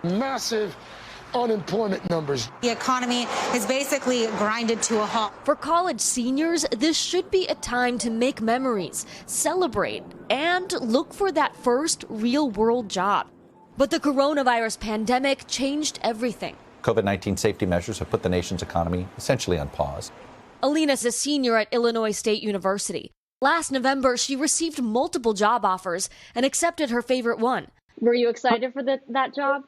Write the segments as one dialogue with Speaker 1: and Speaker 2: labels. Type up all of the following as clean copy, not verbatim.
Speaker 1: Massive unemployment numbers.
Speaker 2: The economy is basically grinded to a halt.
Speaker 3: For college seniors, this should be a time to make memories, celebrate, and look for that first real-world job. But the coronavirus pandemic changed everything.
Speaker 4: COVID-19 safety measures have put the nation's economy essentially on pause.
Speaker 3: Alina's a senior at Illinois State University. Last November, she received multiple job offers and accepted her favorite one.
Speaker 5: Were you excited for that job?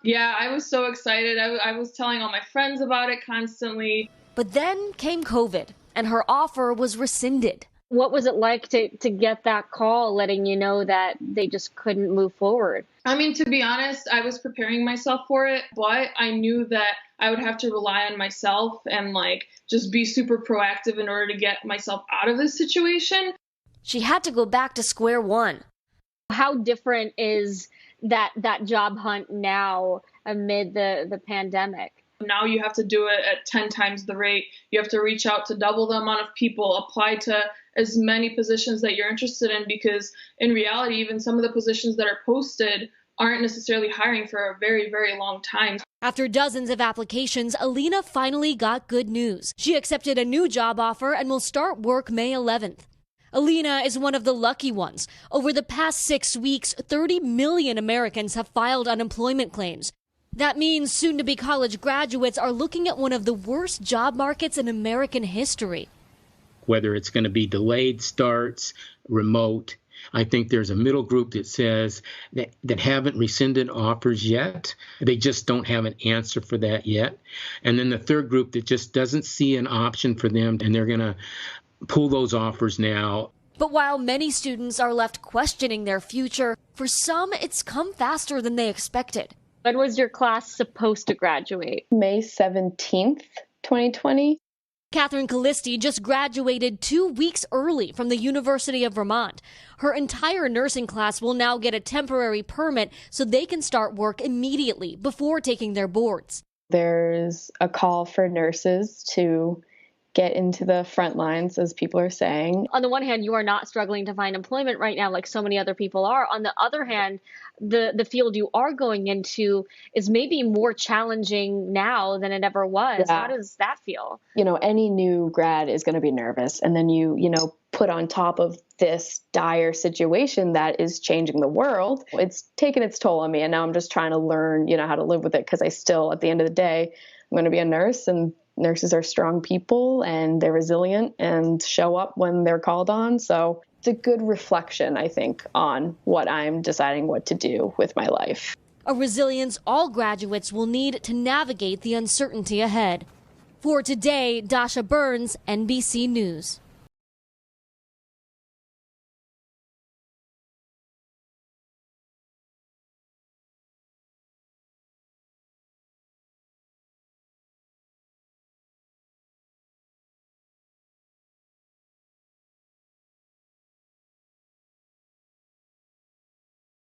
Speaker 6: Yeah, I was so excited. I was telling all my friends about it constantly.
Speaker 3: But then came COVID, and her offer was rescinded.
Speaker 5: What was it like to get that call letting you know that they just couldn't move forward?
Speaker 6: I mean, to be honest, I was preparing myself for it, but I knew that I would have to rely on myself and just be super proactive in order to get myself out of this situation.
Speaker 3: She had to go back to square one.
Speaker 5: How different is that job hunt now amid the pandemic?
Speaker 6: Now you have to do it at 10 times the rate. You have to reach out to double the amount of people, apply to as many positions that you're interested in, because in reality, even some of the positions that are posted aren't necessarily hiring for a very, very long time.
Speaker 3: After dozens of applications, Alina finally got good news. She accepted a new job offer and will start work May 11th. Alina is one of the lucky ones. Over the past 6 weeks, 30 million Americans have filed unemployment claims. That means soon-to-be college graduates are looking at one of the worst job markets in American history.
Speaker 7: Whether it's going to be delayed starts, remote, I think there's a middle group that says that haven't rescinded offers yet. They just don't have an answer for that yet. And then the third group that just doesn't see an option for them, and they're going to pull those offers now.
Speaker 3: But while many students are left questioning their future, for some it's come faster than they expected.
Speaker 5: When was your class supposed to graduate?
Speaker 8: May 17th, 2020.
Speaker 3: Catherine Callisti just graduated 2 weeks early from the University of Vermont. Her entire nursing class will now get a temporary permit so they can start work immediately before taking their boards.
Speaker 8: There's a call for nurses to get into the front lines, as people are saying.
Speaker 5: On the one hand, you are not struggling to find employment right now like so many other people are. On the other hand, the field you are going into is maybe more challenging now than it ever was.
Speaker 8: Yeah.
Speaker 5: How does that feel?
Speaker 8: Any new grad is going to be nervous. And then you put on top of this dire situation that is changing the world. It's taken its toll on me. And now I'm just trying to learn, how to live with it, because I still, at the end of the day, I'm going to be a nurse, and nurses are strong people and they're resilient and show up when they're called on. So it's a good reflection, I think, on what I'm deciding what to do with my life.
Speaker 3: A resilience all graduates will need to navigate the uncertainty ahead. For today, Dasha Burns, NBC News.